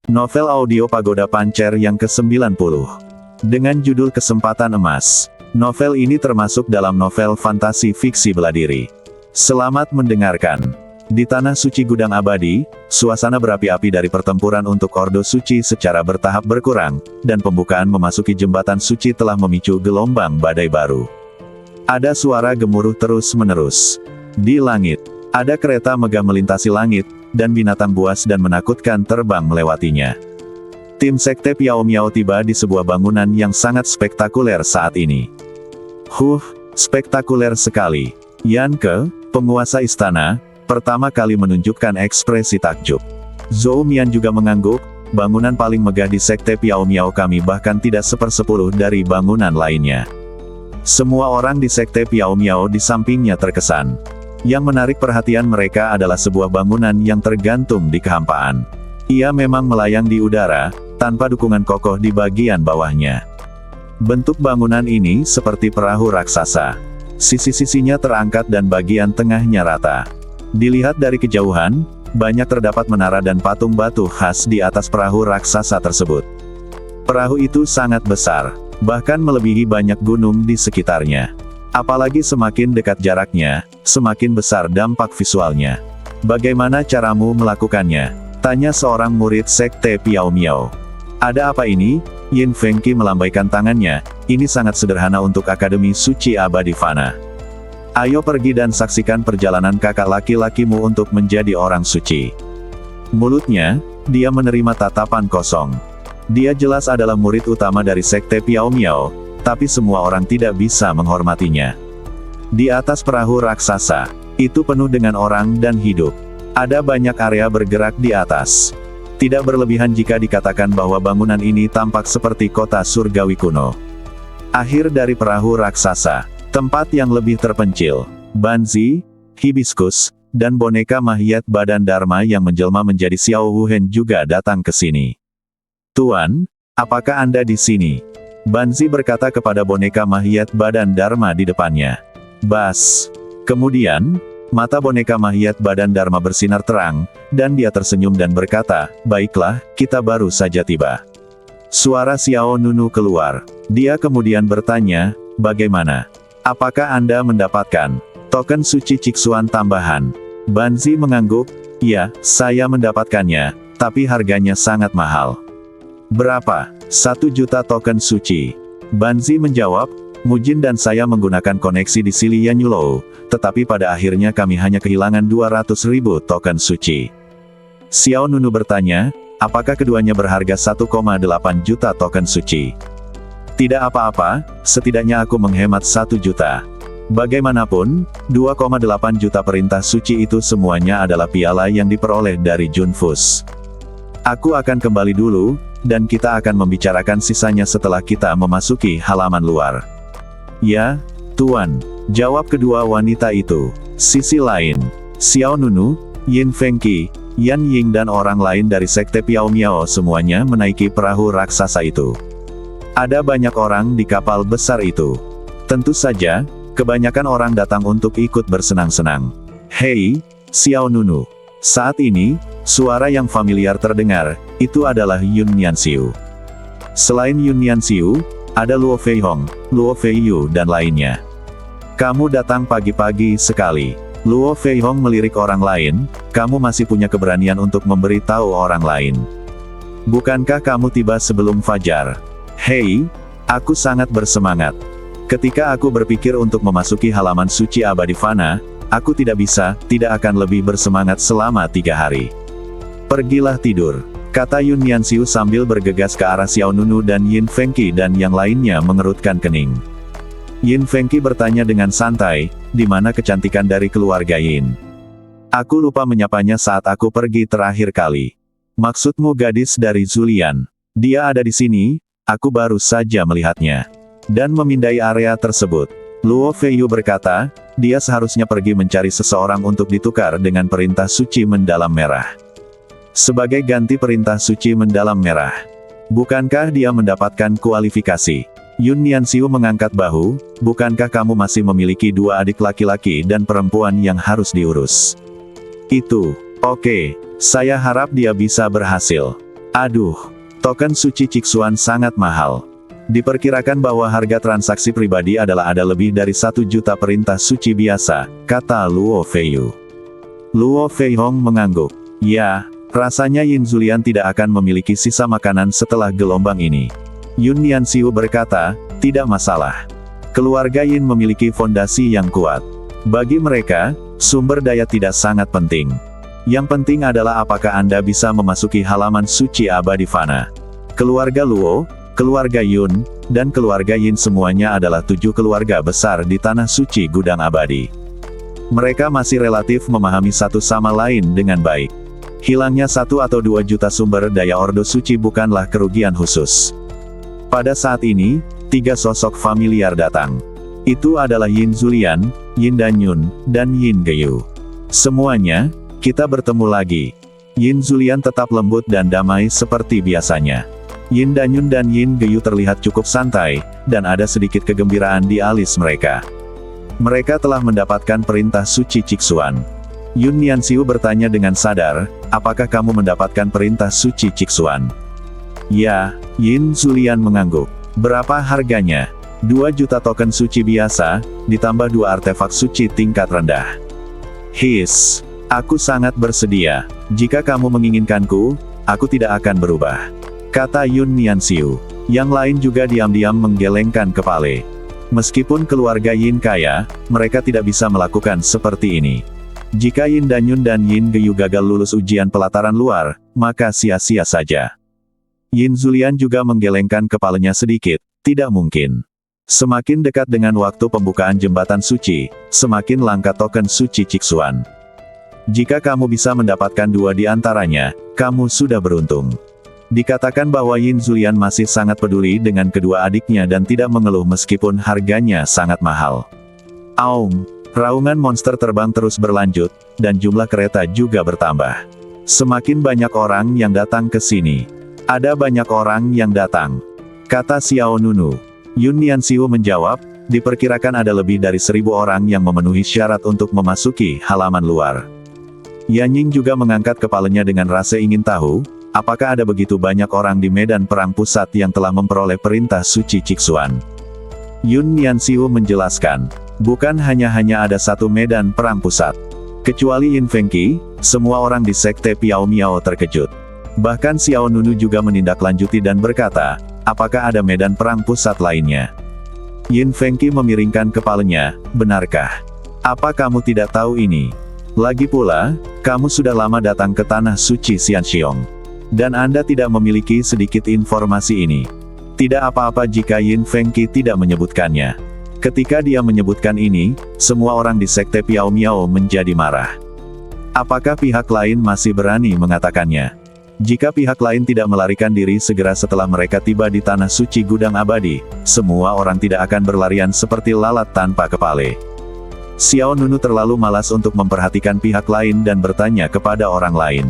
Novel audio Pagoda Pancer yang ke-90. Dengan judul Kesempatan Emas. Novel ini termasuk dalam novel fantasi fiksi bela diri. Selamat mendengarkan. Di Tanah Suci Gudang Abadi, suasana berapi-api dari pertempuran untuk Ordo Suci secara bertahap berkurang, dan pembukaan memasuki jembatan suci telah memicu gelombang badai baru. Ada suara gemuruh terus-menerus. Di langit, ada kereta megah melintasi langit, dan binatang buas dan menakutkan terbang melewatinya. Tim Sekte Piao Miao tiba di sebuah bangunan yang sangat spektakuler saat ini. Spektakuler sekali. Yan Ke, penguasa istana, pertama kali menunjukkan ekspresi takjub. Zhou Mian juga mengangguk, bangunan paling megah di Sekte Piao Miao kami bahkan tidak 1/10 dari bangunan lainnya. Semua orang di Sekte Piao Miao di sampingnya terkesan. Yang menarik perhatian mereka adalah sebuah bangunan yang tergantung di kehampaan. Ia memang melayang di udara, tanpa dukungan kokoh di bagian bawahnya. Bentuk bangunan ini seperti perahu raksasa. Sisi-sisinya terangkat dan bagian tengahnya rata. Dilihat dari kejauhan, banyak terdapat menara dan patung batu khas di atas perahu raksasa tersebut. Perahu itu sangat besar, bahkan melebihi banyak gunung di sekitarnya. Apalagi semakin dekat jaraknya, semakin besar dampak visualnya. Bagaimana caramu melakukannya? Tanya seorang murid Sekte Piao Miao. Ada apa ini? Yin Fengqi melambaikan tangannya, ini sangat sederhana untuk Akademi Suci Abadi Fana. Ayo pergi dan saksikan perjalanan kakak laki-lakimu untuk menjadi orang suci. Mulutnya, dia menerima tatapan kosong. Dia jelas adalah murid utama dari Sekte Piao Miao, tapi semua orang tidak bisa menghormatinya. Di atas perahu raksasa, itu penuh dengan orang dan hidup. Ada banyak area bergerak di atas. Tidak berlebihan jika dikatakan bahwa bangunan ini tampak seperti kota surgawi kuno. Akhir dari perahu raksasa, tempat yang lebih terpencil, Banzi, hibiskus, dan boneka Mahiat Badan Dharma yang menjelma menjadi Xiao Wuhen juga datang ke sini. Tuan, apakah Anda di sini? Banzi berkata kepada boneka Mahiat Badan Dharma di depannya. Bas. Kemudian, mata boneka Mahiat Badan Dharma bersinar terang, dan dia tersenyum dan berkata, baiklah, kita baru saja tiba. Suara Xiao Nunu keluar. Dia kemudian bertanya, bagaimana? Apakah Anda mendapatkan token suci Ciksuan tambahan? Banzi mengangguk, ya, saya mendapatkannya, tapi harganya sangat mahal. Berapa? 1 juta token suci. Banzi menjawab, Mujin dan saya menggunakan koneksi di Sili Yanyulo, tetapi pada akhirnya kami hanya kehilangan 200.000 token suci. Xiao Nunu bertanya, apakah keduanya berharga 1,8 juta token suci? Tidak apa-apa, setidaknya aku menghemat 1 juta. Bagaimanapun, 2,8 juta perintah suci itu semuanya adalah piala yang diperoleh dari Junfus. Aku akan kembali dulu, dan kita akan membicarakan sisanya setelah kita memasuki halaman luar. Ya, Tuan, jawab kedua wanita itu. Sisi lain, Xiao Nunu, Yin Fengqi, Yan Ying dan orang lain dari Sekte Piao Miao semuanya menaiki perahu raksasa itu. Ada banyak orang di kapal besar itu. Tentu saja, kebanyakan orang datang untuk ikut bersenang-senang. Hei, Xiao Nunu. Saat ini, suara yang familiar terdengar, itu adalah Yun Nianxiu. Selain Yun Nianxiu, ada Luo Feihong, Luo Feiyu dan lainnya. Kamu datang pagi-pagi sekali. Luo Feihong melirik orang lain, kamu masih punya keberanian untuk memberitahu orang lain. Bukankah kamu tiba sebelum fajar? Hei, aku sangat bersemangat. Ketika aku berpikir untuk memasuki halaman suci abadi Fana, aku tidak akan lebih bersemangat selama 3 hari. Pergilah tidur, kata Yun Nianxiu sambil bergegas ke arah Xiao Nunu dan Yin Fengqi dan yang lainnya mengerutkan kening. Yin Fengqi bertanya dengan santai, di mana kecantikan dari keluarga Yin? Aku lupa menyapanya saat aku pergi terakhir kali. Maksudmu gadis dari Zulian? Dia ada di sini, aku baru saja melihatnya. Dan memindai area tersebut. Luo Feiyu berkata, dia seharusnya pergi mencari seseorang untuk ditukar dengan perintah suci mendalam merah. Sebagai ganti perintah suci mendalam merah. Bukankah dia mendapatkan kualifikasi? Yun Nianxiu mengangkat bahu, bukankah kamu masih memiliki 2 adik laki-laki dan perempuan yang harus diurus? Itu, oke, saya harap dia bisa berhasil. Aduh, token suci Cixuan sangat mahal. Diperkirakan bahwa harga transaksi pribadi adalah ada lebih dari 1 juta perintah suci biasa, kata Luo Feiyu. Luo Feihong mengangguk. Ya, rasanya Yin Zulian tidak akan memiliki sisa makanan setelah gelombang ini. Yun Nianxiu berkata, tidak masalah. Keluarga Yin memiliki fondasi yang kuat. Bagi mereka, sumber daya tidak sangat penting. Yang penting adalah apakah Anda bisa memasuki halaman suci abadi fana. Keluarga Luo, keluarga Yun, dan keluarga Yin semuanya adalah 7 keluarga besar di tanah suci gudang abadi. Mereka masih relatif memahami satu sama lain dengan baik. Hilangnya 1 atau 2 juta sumber daya Ordo Suci bukanlah kerugian khusus. Pada saat ini, 3 sosok familiar datang. Itu adalah Yin Zulian, Yin Danyun, dan Yin Geyu. Semuanya, kita bertemu lagi. Yin Zulian tetap lembut dan damai seperti biasanya. Yin Danyun dan Yin Geyu terlihat cukup santai, dan ada sedikit kegembiraan di alis mereka. Mereka telah mendapatkan perintah suci Cixuan. Yun Nianxiu bertanya dengan sadar, apakah kamu mendapatkan perintah suci Cixuan? Ya, Yin Zulian mengangguk. Berapa harganya? 2 juta token suci biasa, ditambah 2 artefak suci tingkat rendah. His. Aku sangat bersedia. Jika kamu menginginkanku, aku tidak akan berubah. Kata Yun Nianxiu. Yang lain juga diam-diam menggelengkan kepala. Meskipun keluarga Yin kaya, mereka tidak bisa melakukan seperti ini. Jika Yin Danyun dan Yin Geyu gagal lulus ujian pelataran luar, maka sia-sia saja. Yin Zulian juga menggelengkan kepalanya sedikit, tidak mungkin. Semakin dekat dengan waktu pembukaan jembatan suci, semakin langka token suci Cixuan. Jika kamu bisa mendapatkan 2 di antaranya, kamu sudah beruntung. Dikatakan bahwa Yin Zulian masih sangat peduli dengan kedua adiknya dan tidak mengeluh meskipun harganya sangat mahal. Aum, raungan monster terbang terus berlanjut, dan jumlah kereta juga bertambah. Semakin banyak orang yang datang ke sini. Ada banyak orang yang datang. Kata Xiao Nunu. Yun Nianxiu menjawab, diperkirakan ada lebih dari 1.000 orang yang memenuhi syarat untuk memasuki halaman luar. Yanying juga mengangkat kepalanya dengan rasa ingin tahu, apakah ada begitu banyak orang di medan perang pusat yang telah memperoleh perintah suci Cixuan. Yun Nianxiu menjelaskan, bukan hanya ada 1 medan perang pusat. Kecuali Yin Fengqi, semua orang di sekte Piao Miao terkejut. Bahkan Xiao Nunu juga menindaklanjuti dan berkata, apakah ada medan perang pusat lainnya? Yin Fengqi memiringkan kepalanya, benarkah? Apa kamu tidak tahu ini? Lagi pula, kamu sudah lama datang ke tanah suci Xianxiong. Dan Anda tidak memiliki sedikit informasi ini. Tidak apa-apa jika Yin Fengqi tidak menyebutkannya. Ketika dia menyebutkan ini, semua orang di sekte Piao Miao menjadi marah. Apakah pihak lain masih berani mengatakannya? Jika pihak lain tidak melarikan diri segera setelah mereka tiba di tanah suci gudang abadi, semua orang tidak akan berlarian seperti lalat tanpa kepala. Xiao Nunu terlalu malas untuk memperhatikan pihak lain dan bertanya kepada orang lain.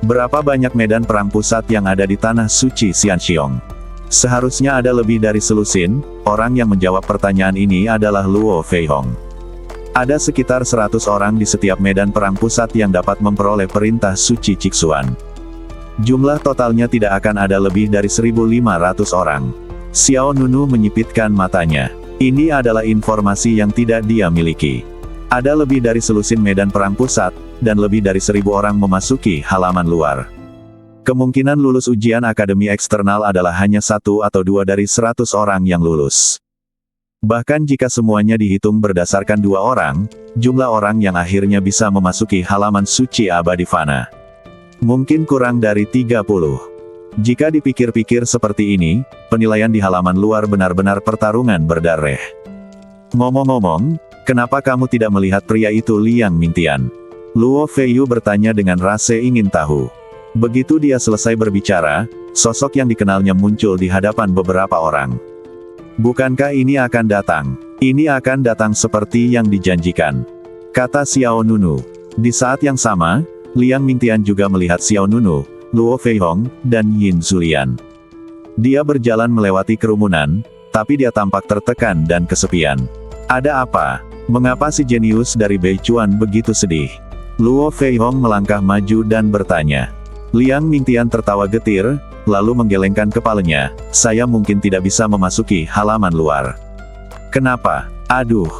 Berapa banyak medan perang pusat yang ada di tanah suci Xianxiong? Seharusnya ada lebih dari selusin. Orang yang menjawab pertanyaan ini adalah Luo Feihong. Ada sekitar 100 orang di setiap medan perang pusat yang dapat memperoleh perintah suci Cixuan. Jumlah totalnya tidak akan ada lebih dari 1.500 orang. Xiao Nunu menyipitkan matanya. Ini adalah informasi yang tidak dia miliki. Ada lebih dari selusin medan perang pusat, dan lebih dari 1.000 orang memasuki halaman luar. Kemungkinan lulus ujian akademi eksternal adalah hanya 1 atau 2 dari 100 orang yang lulus. Bahkan jika semuanya dihitung berdasarkan 2 orang, jumlah orang yang akhirnya bisa memasuki halaman suci abadi fana mungkin kurang dari 30. Jika dipikir-pikir seperti ini, penilaian di halaman luar benar-benar pertarungan berdarah. Ngomong-ngomong, kenapa kamu tidak melihat pria itu Liang Mingtian? Luo Feiyu bertanya dengan rasa ingin tahu. Begitu dia selesai berbicara, sosok yang dikenalnya muncul di hadapan beberapa orang. Bukankah ini akan datang? Ini akan datang seperti yang dijanjikan. Kata Xiao Nunu. Di saat yang sama, Liang Mingtian juga melihat Xiao Nunu, Luo Feihong, dan Yin Zulian. Dia berjalan melewati kerumunan, tapi dia tampak tertekan dan kesepian. Ada apa? Mengapa si jenius dari Beichuan begitu sedih? Luo Feihong melangkah maju dan bertanya. Liang Mingtian tertawa getir, lalu menggelengkan kepalanya, saya mungkin tidak bisa memasuki halaman luar. Kenapa? Aduh.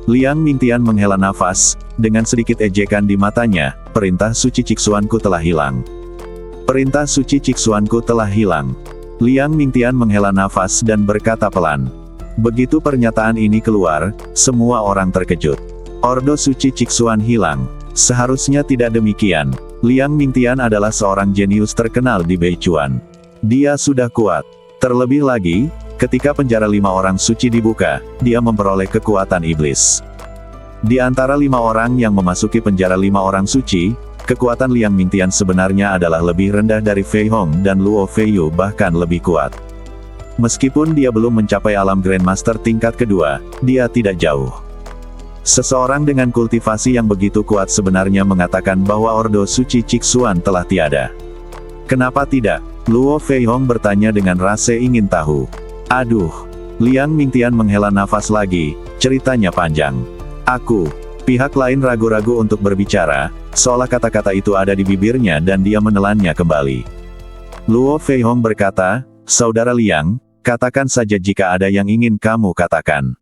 Liang Mingtian menghela nafas, dengan sedikit ejekan di matanya, perintah suci Ciksuanku telah hilang. Perintah suci Ciksuanku telah hilang. Liang Mingtian menghela nafas dan berkata pelan. Begitu pernyataan ini keluar, semua orang terkejut. Ordo suci Ciksuan hilang. Seharusnya tidak demikian. Liang Mingtian adalah seorang jenius terkenal di Beichuan. Dia sudah kuat. Terlebih lagi, ketika penjara 5 orang suci dibuka, dia memperoleh kekuatan iblis. Di antara 5 orang yang memasuki penjara 5 orang suci, kekuatan Liang Mingtian sebenarnya adalah lebih rendah dari Fei Hong dan Luo Feiyu, bahkan lebih kuat. Meskipun dia belum mencapai alam Grandmaster tingkat kedua, dia tidak jauh. Seseorang dengan kultivasi yang begitu kuat sebenarnya mengatakan bahwa Ordo Suci Ciksuan telah tiada. Kenapa tidak? Luo Feihong bertanya dengan rasa ingin tahu. Aduh. Liang Mingtian menghela nafas lagi, ceritanya panjang. Pihak lain ragu-ragu untuk berbicara, seolah kata-kata itu ada di bibirnya dan dia menelannya kembali. Luo Feihong berkata, Saudara Liang, katakan saja jika ada yang ingin kamu katakan.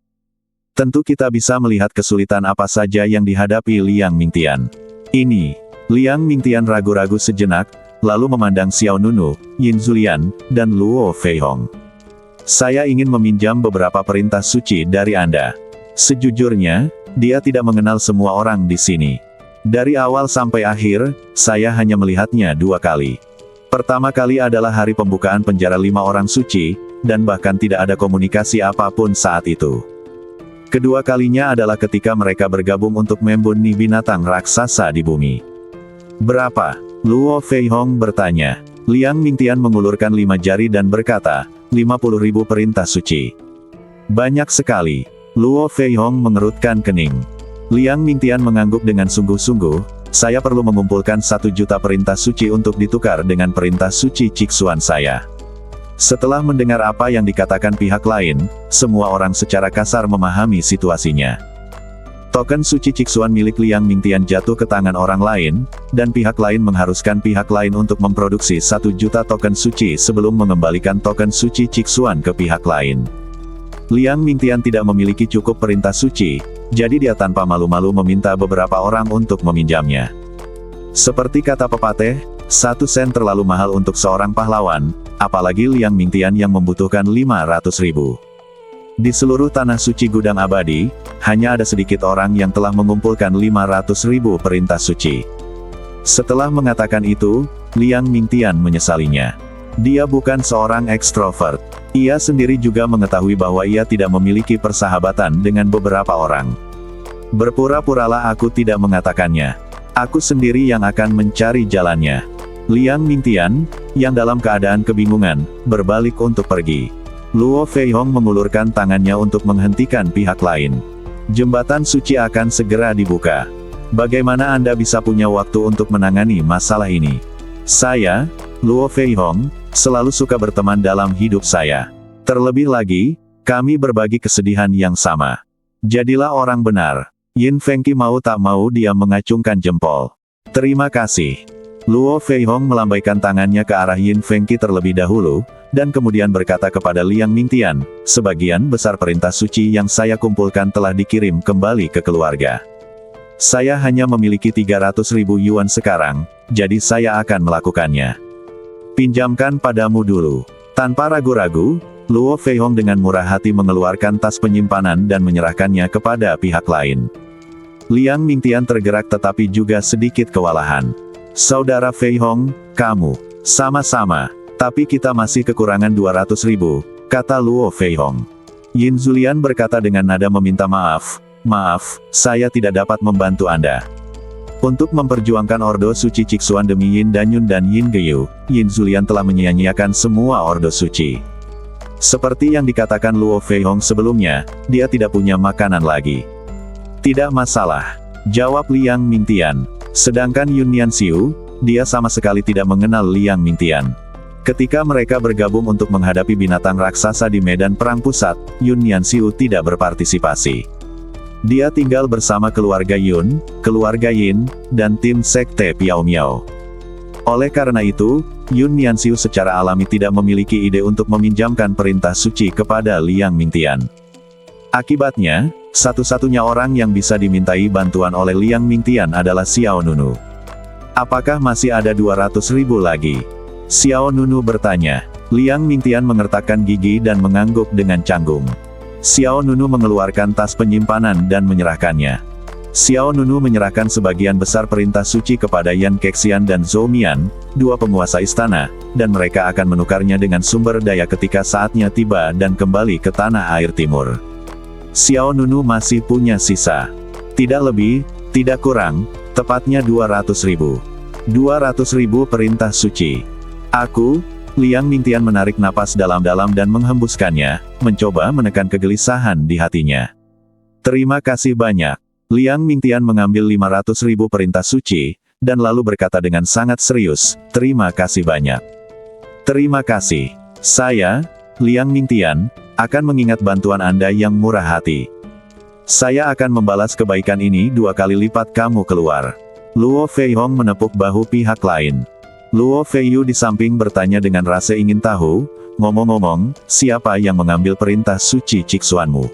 Tentu kita bisa melihat kesulitan apa saja yang dihadapi Liang Mingtian. Ini. Liang Mingtian ragu-ragu sejenak, lalu memandang Xiao Nunu, Yin Zulian, dan Luo Feihong. Saya ingin meminjam beberapa perintah suci dari Anda. Sejujurnya, dia tidak mengenal semua orang di sini. Dari awal sampai akhir, saya hanya melihatnya 2 kali. Pertama kali adalah hari pembukaan penjara 5 orang suci, dan bahkan tidak ada komunikasi apapun saat itu. Kedua kalinya adalah ketika mereka bergabung untuk membunuh binatang raksasa di bumi. Berapa? Luo Feihong bertanya. Liang Mingtian mengulurkan 5 jari dan berkata, 50.000 perintah suci. Banyak sekali. Luo Feihong mengerutkan kening. Liang Mingtian mengangguk dengan sungguh-sungguh, saya perlu mengumpulkan 1 juta perintah suci untuk ditukar dengan perintah suci Ciksuan saya. Setelah mendengar apa yang dikatakan pihak lain, semua orang secara kasar memahami situasinya. Token suci Ciksuan milik Liang Mingtian jatuh ke tangan orang lain, dan pihak lain mengharuskan pihak lain untuk memproduksi 1 juta token suci sebelum mengembalikan token suci Ciksuan ke pihak lain. Liang Mingtian tidak memiliki cukup perintah suci, jadi dia tanpa malu-malu meminta beberapa orang untuk meminjamnya. Seperti kata pepatah, 1 sen terlalu mahal untuk seorang pahlawan, apalagi Liang Mingtian yang membutuhkan 500.000. Di seluruh tanah suci gudang abadi, hanya ada sedikit orang yang telah mengumpulkan 500.000 perintah suci. Setelah mengatakan itu, Liang Mingtian menyesalinya. Dia bukan seorang ekstrovert. Ia sendiri juga mengetahui bahwa ia tidak memiliki persahabatan dengan beberapa orang. Berpura-puralah aku tidak mengatakannya. Aku sendiri yang akan mencari jalannya. Liang Mingtian, yang dalam keadaan kebingungan, berbalik untuk pergi. Luo Feihong mengulurkan tangannya untuk menghentikan pihak lain. Jembatan suci akan segera dibuka. Bagaimana Anda bisa punya waktu untuk menangani masalah ini? Saya, Luo Feihong, selalu suka berteman dalam hidup saya. Terlebih lagi, kami berbagi kesedihan yang sama. Jadilah orang benar. Yin Fengqi mau tak mau dia mengacungkan jempol. Terima kasih. Luo Feihong melambaikan tangannya ke arah Yin Fengqi terlebih dahulu, dan kemudian berkata kepada Liang Mingtian, sebagian besar perintah suci yang saya kumpulkan telah dikirim kembali ke keluarga. Saya hanya memiliki 300.000 yuan sekarang, jadi saya akan melakukannya. Pinjamkan padamu dulu. Tanpa ragu-ragu, Luo Feihong dengan murah hati mengeluarkan tas penyimpanan dan menyerahkannya kepada pihak lain. Liang Mingtian tergerak tetapi juga sedikit kewalahan. Saudara Feihong, kamu, sama-sama, tapi kita masih kekurangan 200.000, kata Luo Feihong. Yin Zulian berkata dengan nada meminta maaf, saya tidak dapat membantu Anda. Untuk memperjuangkan Ordo Suci Ciksuan demi Yin Danyun dan Yin Geyu, Yin Zulian telah menyia-nyiakan semua Ordo Suci. Seperti yang dikatakan Luo Feihong sebelumnya, dia tidak punya makanan lagi. Tidak masalah, jawab Liang Mingtian. Sedangkan Yun Nianxiu, dia sama sekali tidak mengenal Liang Mingtian. Ketika mereka bergabung untuk menghadapi binatang raksasa di medan perang pusat, Yun Nianxiu tidak berpartisipasi. Dia tinggal bersama keluarga Yun, keluarga Yin, dan tim Sekte Piao Miao. Oleh karena itu, Yun Nianxiu secara alami tidak memiliki ide untuk meminjamkan perintah suci kepada Liang Mingtian. Akibatnya, satu-satunya orang yang bisa dimintai bantuan oleh Liang Mingtian adalah Xiao Nunu. Apakah masih ada 200.000 lagi? Xiao Nunu bertanya. Liang Mingtian mengertakkan gigi dan mengangguk dengan canggung. Xiao Nunu mengeluarkan tas penyimpanan dan menyerahkannya. Xiao Nunu menyerahkan sebagian besar perintah suci kepada Yan Kexian dan Zhou Mian, dua penguasa istana, dan mereka akan menukarnya dengan sumber daya ketika saatnya tiba dan kembali ke tanah air timur. Xiao Nunu masih punya sisa. Tidak lebih, tidak kurang, tepatnya 200.000. 200.000 perintah suci. Aku, Liang Mingtian menarik napas dalam-dalam dan menghembuskannya, mencoba menekan kegelisahan di hatinya. Terima kasih banyak. Liang Mingtian mengambil 500.000 perintah suci, dan lalu berkata dengan sangat serius, terima kasih banyak. Terima kasih. Saya, Liang Mingtian, akan mengingat bantuan Anda yang murah hati. Saya akan membalas kebaikan ini 2 kali lipat kamu keluar. Luo Feihong menepuk bahu pihak lain. Luo Feiyu di samping bertanya dengan rasa ingin tahu, ngomong-ngomong, siapa yang mengambil perintah suci Ciksuanmu?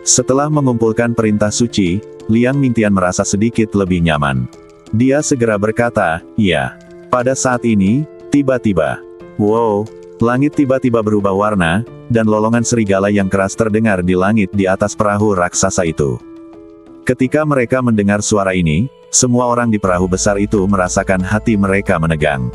Setelah mengumpulkan perintah suci, Liang Mingtian merasa sedikit lebih nyaman. Dia segera berkata, ya. Pada saat ini, tiba-tiba, wow, langit tiba-tiba berubah warna, dan lolongan serigala yang keras terdengar di langit di atas perahu raksasa itu. Ketika mereka mendengar suara ini, semua orang di perahu besar itu merasakan hati mereka menegang.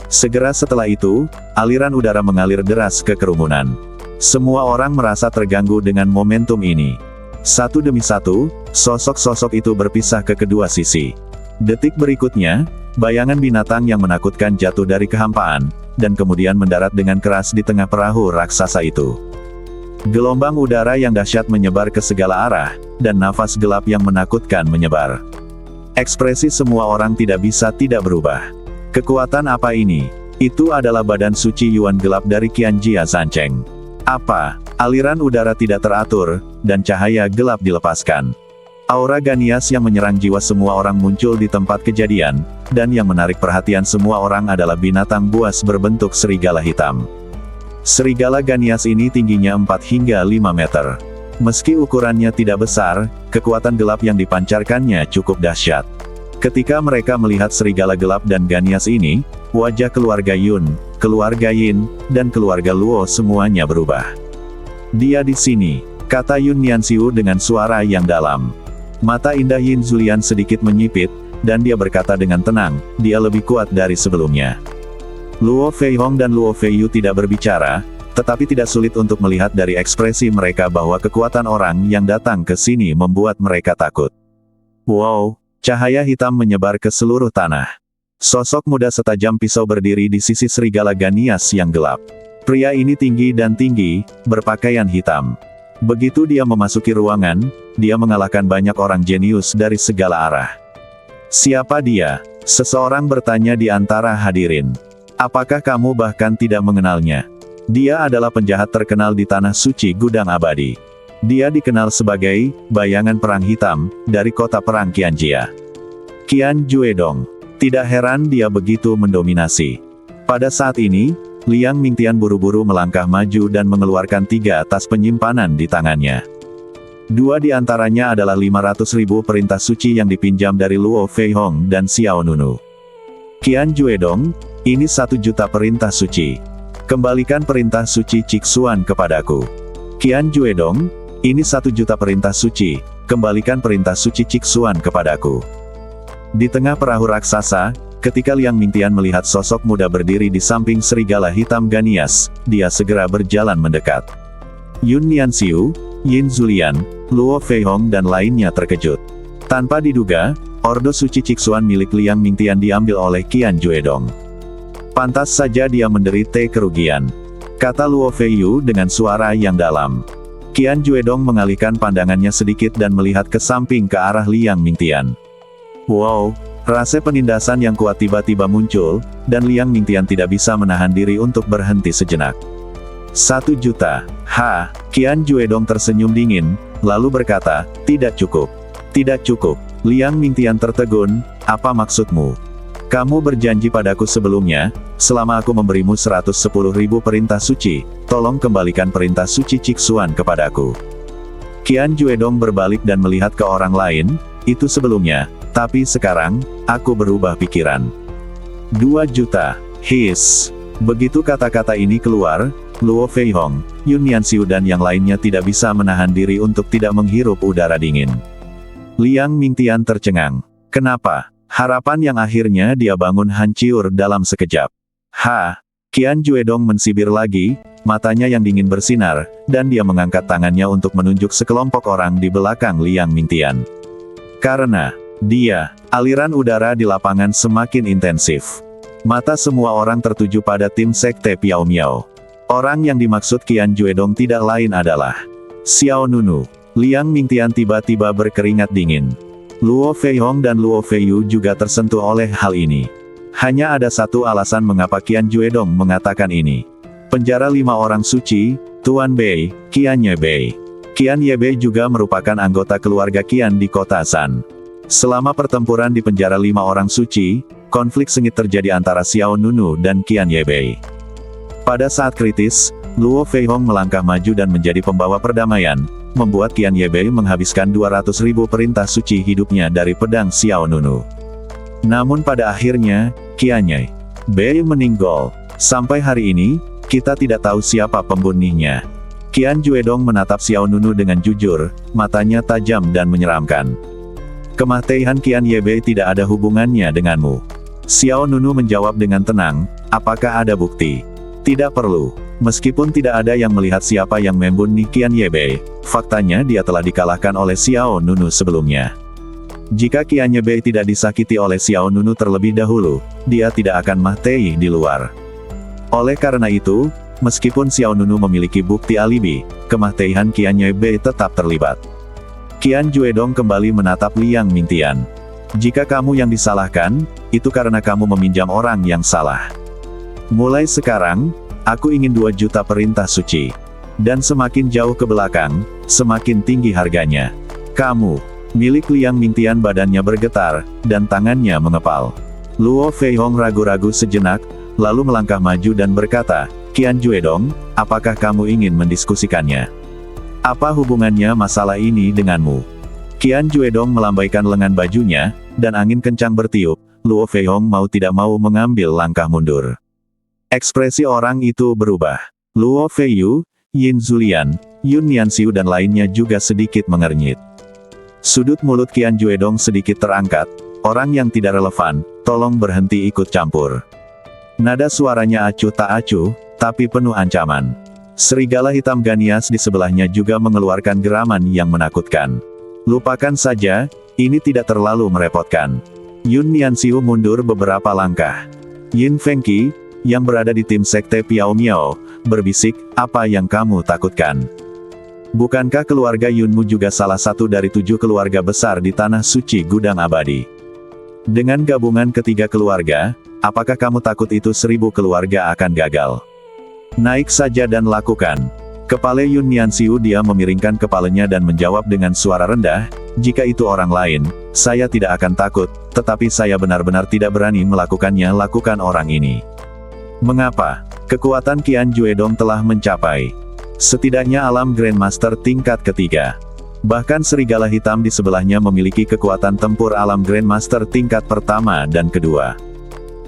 Segera setelah itu, aliran udara mengalir deras ke kerumunan. Semua orang merasa terganggu dengan momentum ini. Satu demi satu, sosok-sosok itu berpisah ke kedua sisi. Detik berikutnya, bayangan binatang yang menakutkan jatuh dari kehampaan, dan kemudian mendarat dengan keras di tengah perahu raksasa itu. Gelombang udara yang dahsyat menyebar ke segala arah, dan nafas gelap yang menakutkan menyebar. Ekspresi semua orang tidak bisa tidak berubah. Kekuatan apa ini? Itu adalah badan suci Yuan gelap dari Qianjia Zancheng. Apa? Aliran udara tidak teratur, dan cahaya gelap dilepaskan. Aura Ganias yang menyerang jiwa semua orang muncul di tempat kejadian, dan yang menarik perhatian semua orang adalah binatang buas berbentuk serigala hitam. Serigala Ganias ini tingginya 4 hingga 5 meter. Meski ukurannya tidak besar, kekuatan gelap yang dipancarkannya cukup dahsyat. Ketika mereka melihat serigala gelap dan Ganias ini, wajah keluarga Yun, keluarga Yin, dan keluarga Luo semuanya berubah. Dia di sini, kata Yun Nianxiu dengan suara yang dalam. Mata indah Yin Zulian sedikit menyipit, dan dia berkata dengan tenang, dia lebih kuat dari sebelumnya. Luo Feihong dan Luo Feiyu tidak berbicara, tetapi tidak sulit untuk melihat dari ekspresi mereka bahwa kekuatan orang yang datang ke sini membuat mereka takut. Wow, cahaya hitam menyebar ke seluruh tanah. Sosok muda setajam pisau berdiri di sisi serigala Ganias yang gelap. Pria ini tinggi dan tinggi, berpakaian hitam. Begitu dia memasuki ruangan, dia mengalahkan banyak orang jenius dari segala arah. Siapa dia? Seseorang bertanya di antara hadirin. Apakah kamu bahkan tidak mengenalnya? Dia adalah penjahat terkenal di tanah suci Gudang Abadi. Dia dikenal sebagai bayangan perang hitam dari kota perang Qianjia. Qian Juedong. Tidak heran dia begitu mendominasi. Pada saat ini, Liang Mingtian buru-buru melangkah maju dan mengeluarkan 3 tas penyimpanan di tangannya. 2 di antaranya adalah 500.000 perintah suci yang dipinjam dari Luo Feihong dan Xiao Nunu. Qian Juedong, ini 1 juta perintah suci. Kembalikan perintah suci Ciksuan kepadaku. Qian Juedong, ini 1 juta perintah suci, kembalikan perintah suci Ciksuan kepadaku. Di tengah perahu raksasa, ketika Liang Mingtian melihat sosok muda berdiri di samping serigala hitam Ganias, dia segera berjalan mendekat. Yun Nianxiu, Yin Zulian, Luo Feihong dan lainnya terkejut. Tanpa diduga, Ordo Suci Ciksuan milik Liang Mingtian diambil oleh Qian Juedong. Pantas saja dia menderita kerugian, kata Luo Feiyu dengan suara yang dalam. Qian Juedong mengalihkan pandangannya sedikit dan melihat ke samping ke arah Liang Mingtian. Wow, rasa penindasan yang kuat tiba-tiba muncul, dan Liang Mingtian tidak bisa menahan diri untuk berhenti sejenak. 1 juta. Ha, Qian Juedong tersenyum dingin, lalu berkata, tidak cukup. Tidak cukup. Liang Mingtian tertegun, apa maksudmu? Kamu berjanji padaku sebelumnya, selama aku memberimu 110.000 perintah suci, tolong kembalikan perintah suci Cixuan kepadaku. Qian Juedong berbalik dan melihat ke orang lain, itu sebelumnya, tapi sekarang, aku berubah pikiran. 2 juta, his. Begitu kata-kata ini keluar, Luo Feihong, Yun Nianxiu dan yang lainnya tidak bisa menahan diri untuk tidak menghirup udara dingin. Liang Mingtian tercengang. Kenapa? Harapan yang akhirnya dia bangun hancur dalam sekejap. Qian Juedong mensibir lagi, matanya yang dingin bersinar, dan dia mengangkat tangannya untuk menunjuk sekelompok orang di belakang Liang Mingtian. Karena dia, aliran udara di lapangan semakin intensif. Mata semua orang tertuju pada tim sekte Piao Miao. Orang yang dimaksud Qian Juedong tidak lain adalah Xiao Nunu. Liang Mingtian tiba-tiba berkeringat dingin. Luo Feihong dan Luo Feiyu juga tersentuh oleh hal ini. Hanya ada satu alasan mengapa Qian Juedong mengatakan ini. Penjara 5 orang suci, Tuan Bei, Qian Yebei. Qian Yebei juga merupakan anggota keluarga Qian di kota San. Selama pertempuran di penjara 5 orang suci, konflik sengit terjadi antara Xiao Nunu dan Qian Yebei. Pada saat kritis, Luo Feihong melangkah maju dan menjadi pembawa perdamaian, membuat Qian Yebei menghabiskan 200.000 perintah suci hidupnya dari pedang Xiao Nunu. Namun pada akhirnya, Qian Yebei meninggal. Sampai hari ini, kita tidak tahu siapa pembunuhnya. Qian Juedong menatap Xiao Nunu dengan jujur, matanya tajam dan menyeramkan. Kematian Qian Yebei tidak ada hubungannya denganmu. Xiao Nunu menjawab dengan tenang, apakah ada bukti? Tidak perlu. Meskipun tidak ada yang melihat siapa yang membunuh Qian Yebei, faktanya dia telah dikalahkan oleh Xiao Nunu sebelumnya. Jika Qian Yebei tidak disakiti oleh Xiao Nunu terlebih dahulu, dia tidak akan mati di luar. Oleh karena itu, meskipun Xiao Nunu memiliki bukti alibi, kematian Qian Yebei tetap terlibat. Qian Juedong kembali menatap Liang Mingtian. Jika kamu yang disalahkan, itu karena kamu meminjam orang yang salah. Mulai sekarang, aku ingin 2 juta perintah suci. Dan semakin jauh ke belakang, semakin tinggi harganya. Kamu, milik Liang Mingtian badannya bergetar, dan tangannya mengepal. Luo Feihong ragu-ragu sejenak, lalu melangkah maju dan berkata, Qian Juedong, apakah kamu ingin mendiskusikannya? Apa hubungannya masalah ini denganmu? Qian Juedong melambaikan lengan bajunya, dan angin kencang bertiup, Luo Feihong mau tidak mau mengambil langkah mundur. Ekspresi orang itu berubah. Luo Feiyu, Yin Zulian, Yun Nianxiu dan lainnya juga sedikit mengernyit. Sudut mulut Qian Juedong sedikit terangkat, orang yang tidak relevan, tolong berhenti ikut campur. Nada suaranya acuh tak acuh, tapi penuh ancaman. Serigala hitam Ganias di sebelahnya juga mengeluarkan geraman yang menakutkan. Lupakan saja, ini tidak terlalu merepotkan. Yun Nianxiu mundur beberapa langkah. Yin Fengqi, yang berada di tim sekte Piao Miao, berbisik, apa yang kamu takutkan? Bukankah keluarga Yunmu juga salah satu dari 7 keluarga besar di Tanah Suci Gudang Abadi? Dengan gabungan ketiga keluarga, apakah kamu takut itu 1000 keluarga akan gagal? Naik saja dan lakukan. Kepala Yun Nianxiu dia memiringkan kepalanya dan menjawab dengan suara rendah, jika itu orang lain, saya tidak akan takut, tetapi saya benar-benar tidak berani melakukannya lakukan orang ini. Mengapa? Kekuatan Qian Juedong telah mencapai setidaknya alam Grandmaster tingkat ketiga. Bahkan serigala hitam di sebelahnya memiliki kekuatan tempur alam Grandmaster tingkat pertama dan kedua.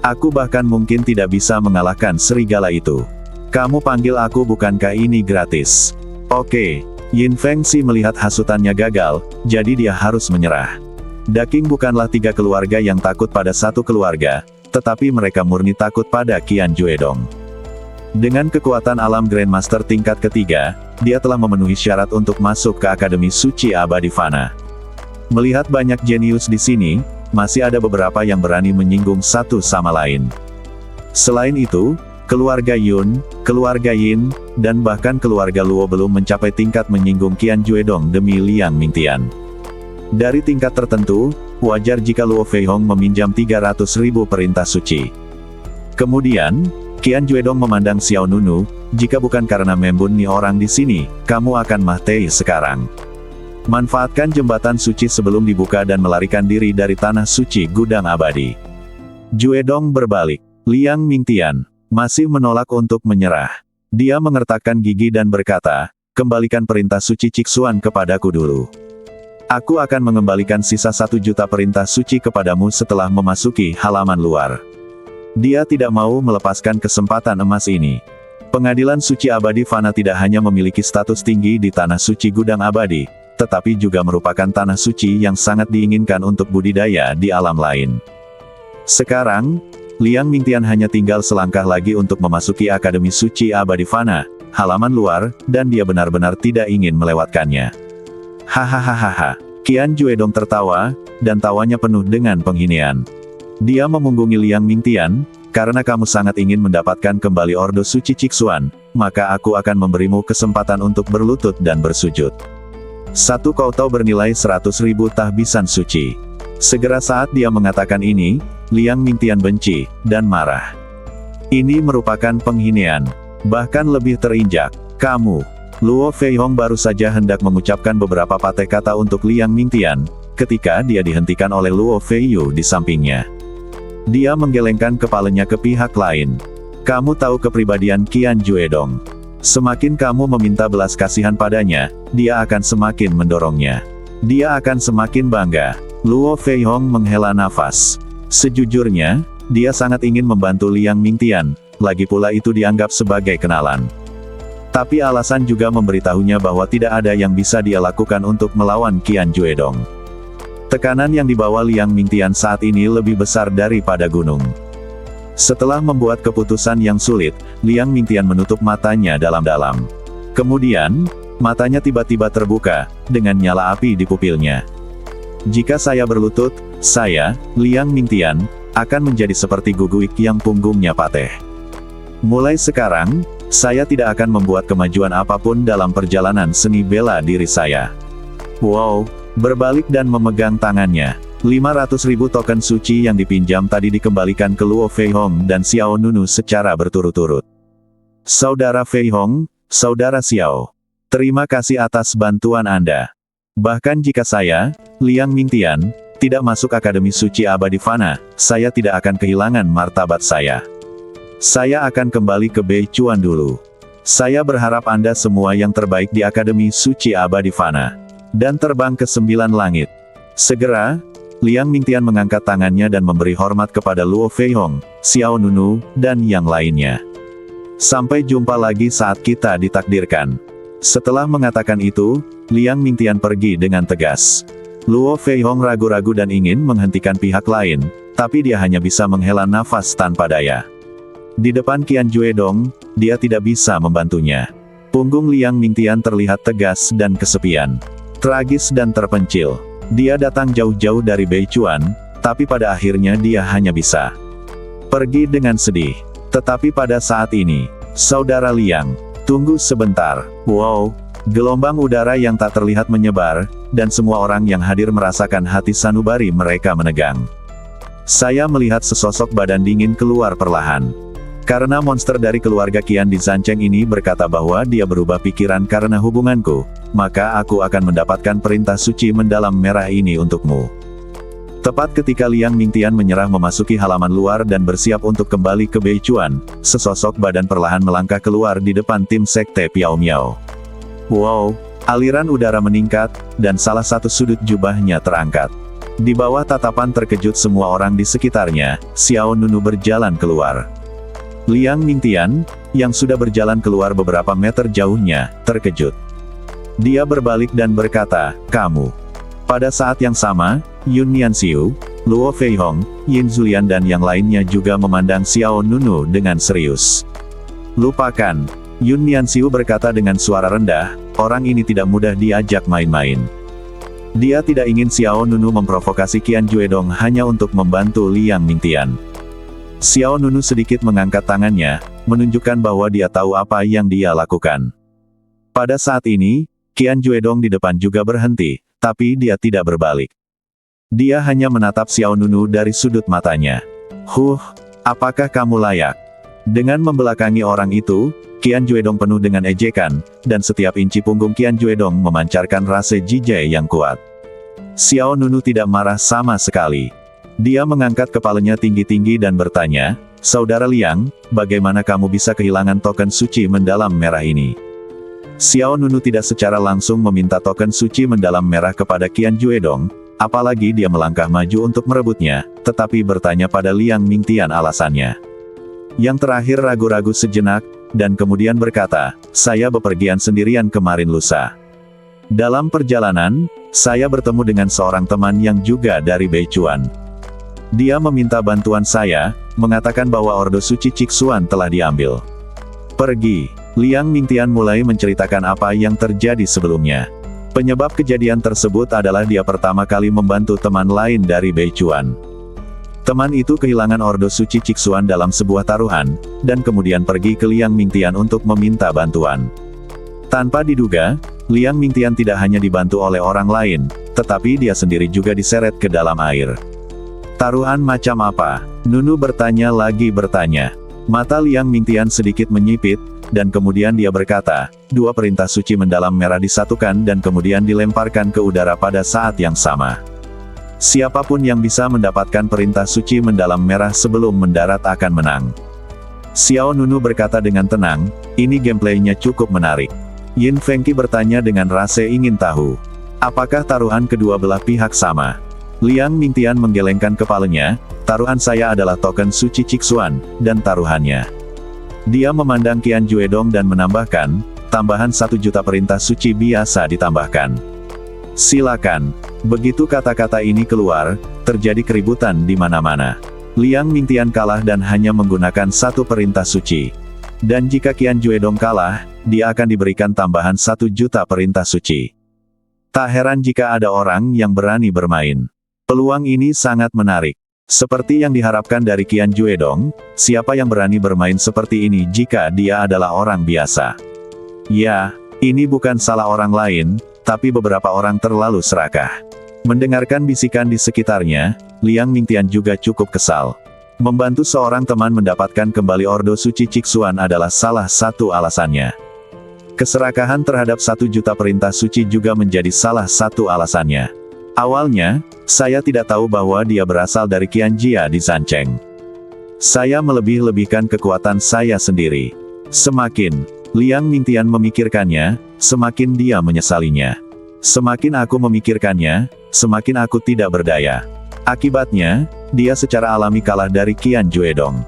Aku bahkan mungkin tidak bisa mengalahkan serigala itu. Kamu panggil aku bukankah ini gratis? Oke. Yin Fengqi melihat hasutannya gagal, jadi dia harus menyerah. Daking bukanlah 3 keluarga yang takut pada satu keluarga, tetapi mereka murni takut pada Qian Juedong. Dengan kekuatan alam Grandmaster tingkat ketiga, dia telah memenuhi syarat untuk masuk ke Akademi Suci Abadi Fana. Melihat banyak jenius di sini, masih ada beberapa yang berani menyinggung satu sama lain. Selain itu, keluarga Yun, keluarga Yin, dan bahkan keluarga Luo belum mencapai tingkat menyinggung Qian Juedong demi Liang Mingtian. Dari tingkat tertentu, wajar jika Luo Feihong meminjam 300.000 perintah suci. Kemudian, Qian Juedong memandang Xiao Nunu, jika bukan karena membunuh orang di sini, kamu akan mati sekarang. Manfaatkan jembatan suci sebelum dibuka dan melarikan diri dari Tanah Suci Gudang Abadi. Juedong berbalik. Liang Mingtian masih menolak untuk menyerah. Dia mengertakkan gigi dan berkata, kembalikan perintah suci Ciksuan kepadaku dulu. Aku akan mengembalikan sisa 1 juta perintah suci kepadamu setelah memasuki halaman luar. Dia tidak mau melepaskan kesempatan emas ini. Pengadilan suci abadi Fana tidak hanya memiliki status tinggi di tanah suci gudang abadi, tetapi juga merupakan tanah suci yang sangat diinginkan untuk budidaya di alam lain. Sekarang, Liang Mingtian hanya tinggal selangkah lagi untuk memasuki Akademi Suci Abadi Fana, halaman luar, dan dia benar-benar tidak ingin melewatkannya. Hahaha. Qian Juedong tertawa, dan tawanya penuh dengan penghinaan. Dia memunggungi Liang Mingtian, karena kamu sangat ingin mendapatkan kembali Ordo Suci Ciksuan, maka aku akan memberimu kesempatan untuk berlutut dan bersujud. 1 koutao bernilai 100.000 tahbisan suci. Segera saat dia mengatakan ini, Liang Mingtian benci, dan marah. Ini merupakan penghinaan. Bahkan lebih terinjak. Kamu, Luo Feihong baru saja hendak mengucapkan beberapa patah kata untuk Liang Mingtian, ketika dia dihentikan oleh Luo Feiyu di sampingnya. Dia menggelengkan kepalanya ke pihak lain. Kamu tahu kepribadian Qian Juedong. Semakin kamu meminta belas kasihan padanya, dia akan semakin mendorongnya. Dia akan semakin bangga. Luo Feihong menghela nafas. Sejujurnya, dia sangat ingin membantu Liang Mingtian, lagi pula itu dianggap sebagai kenalan. Tapi alasan juga memberitahunya bahwa tidak ada yang bisa dia lakukan untuk melawan Qian Juedong. Tekanan yang dibawa Liang Mingtian saat ini lebih besar daripada gunung. Setelah membuat keputusan yang sulit, Liang Mingtian menutup matanya dalam-dalam. Kemudian, matanya tiba-tiba terbuka, dengan nyala api di pupilnya. Jika saya berlutut, saya, Liang Mingtian, akan menjadi seperti guguik yang punggungnya patah. Mulai sekarang, saya tidak akan membuat kemajuan apapun dalam perjalanan seni bela diri saya. Wow, berbalik dan memegang tangannya. 500.000 token suci yang dipinjam tadi dikembalikan ke Luo Feihong dan Xiao Nunu secara berturut-turut. Saudara Feihong, Saudara Xiao, terima kasih atas bantuan Anda. Bahkan jika saya, Liang Mingtian, tidak masuk Akademi Suci Abadi Fana, saya tidak akan kehilangan martabat saya. Saya akan kembali ke Beicuan dulu. Saya berharap Anda semua yang terbaik di Akademi Suci Abadi Fana. Dan terbang ke 9 langit. Segera, Liang Mingtian mengangkat tangannya dan memberi hormat kepada Luo Feihong, Xiao Nunu, dan yang lainnya. Sampai jumpa lagi saat kita ditakdirkan. Setelah mengatakan itu, Liang Mingtian pergi dengan tegas. Luo Feihong ragu-ragu dan ingin menghentikan pihak lain, tapi dia hanya bisa menghela nafas tanpa daya. Di depan Qian Juedong, dia tidak bisa membantunya. Punggung Liang Mingtian terlihat tegas dan kesepian. Tragis dan terpencil. Dia datang jauh-jauh dari Beicuan, tapi pada akhirnya dia hanya bisa pergi dengan sedih. Tetapi pada saat ini, Saudara Liang, tunggu sebentar. Wow, gelombang udara yang tak terlihat menyebar, dan semua orang yang hadir merasakan hati sanubari mereka menegang. Saya melihat sesosok badan dingin keluar perlahan. Karena monster dari keluarga Qian di Zancheng ini berkata bahwa dia berubah pikiran karena hubunganku, maka aku akan mendapatkan perintah suci mendalam merah ini untukmu. Tepat ketika Liang Mingtian menyerah memasuki halaman luar dan bersiap untuk kembali ke Beicuan, sesosok badan perlahan melangkah keluar di depan tim sekte Piao Miao. Wow, aliran udara meningkat, dan salah satu sudut jubahnya terangkat. Di bawah tatapan terkejut semua orang di sekitarnya, Xiao Nunu berjalan keluar. Liang Mingtian, yang sudah berjalan keluar beberapa meter jauhnya, terkejut. Dia berbalik dan berkata, kamu. Pada saat yang sama, Yun Nianxiu, Luo Feihong, Yin Zulian dan yang lainnya juga memandang Xiao Nunu dengan serius. Lupakan, Yun Nianxiu berkata dengan suara rendah, orang ini tidak mudah diajak main-main. Dia tidak ingin Xiao Nunu memprovokasi Qian Juedong hanya untuk membantu Liang Mingtian. Xiao Nunu sedikit mengangkat tangannya, menunjukkan bahwa dia tahu apa yang dia lakukan. Pada saat ini, Qian Juedong di depan juga berhenti, tapi dia tidak berbalik. Dia hanya menatap Xiao Nunu dari sudut matanya. Apakah kamu layak? Dengan membelakangi orang itu, Qian Juedong penuh dengan ejekan, dan setiap inci punggung Qian Juedong memancarkan rasa jijai yang kuat. Xiao Nunu tidak marah sama sekali. Dia mengangkat kepalanya tinggi-tinggi dan bertanya, "Saudara Liang, bagaimana kamu bisa kehilangan token suci mendalam merah ini?" Xiao Nunu tidak secara langsung meminta token suci mendalam merah kepada Qian Juedong, apalagi dia melangkah maju untuk merebutnya, tetapi bertanya pada Liang Mingtian alasannya. Yang terakhir ragu-ragu sejenak, dan kemudian berkata, "Saya bepergian sendirian kemarin lusa. Dalam perjalanan, saya bertemu dengan seorang teman yang juga dari Beichuan. Dia meminta bantuan saya, mengatakan bahwa Ordo Suci Cixuan telah diambil. Pergi." Liang Mingtian mulai menceritakan apa yang terjadi sebelumnya. Penyebab kejadian tersebut adalah dia pertama kali membantu teman lain dari Beichuan. Teman itu kehilangan Ordo Suci Cixuan dalam sebuah taruhan, dan kemudian pergi ke Liang Mingtian untuk meminta bantuan. Tanpa diduga, Liang Mingtian tidak hanya dibantu oleh orang lain, tetapi dia sendiri juga diseret ke dalam air. "Taruhan macam apa?" Nunu bertanya lagi bertanya. Mata Liang Mingtian sedikit menyipit, dan kemudian dia berkata, "Dua perintah suci mendalam merah disatukan dan kemudian dilemparkan ke udara pada saat yang sama. Siapapun yang bisa mendapatkan perintah suci mendalam merah sebelum mendarat akan menang." Xiao Nunu berkata dengan tenang, "Ini gameplaynya cukup menarik." Yin Fengqi bertanya dengan rasa ingin tahu, "Apakah taruhan kedua belah pihak sama?" Liang Mingtian menggelengkan kepalanya, "Taruhan saya adalah token suci Cixuan, dan taruhannya." Dia memandang Qian Juedong dan menambahkan, "Tambahan 1 juta perintah suci biasa ditambahkan." "Silakan." Begitu kata-kata ini keluar, terjadi keributan di mana-mana. Liang Mingtian kalah dan hanya menggunakan 1 perintah suci. Dan jika Qian Juedong kalah, dia akan diberikan tambahan 1 juta perintah suci. Tak heran jika ada orang yang berani bermain. Peluang ini sangat menarik. Seperti yang diharapkan dari Qian Juedong, siapa yang berani bermain seperti ini jika dia adalah orang biasa? Ya, ini bukan salah orang lain, tapi beberapa orang terlalu serakah. Mendengarkan bisikan di sekitarnya, Liang Mingtian juga cukup kesal. Membantu seorang teman mendapatkan kembali Ordo Suci Cixuan adalah salah satu alasannya. Keserakahan terhadap 1 juta perintah suci juga menjadi salah satu alasannya. Awalnya, saya tidak tahu bahwa dia berasal dari Qian Jia di Zancheng. Saya melebih-lebihkan kekuatan saya sendiri. Semakin Liang Mingtian memikirkannya, semakin dia menyesalinya. Semakin aku memikirkannya, semakin aku tidak berdaya. Akibatnya, dia secara alami kalah dari Qian Juedong.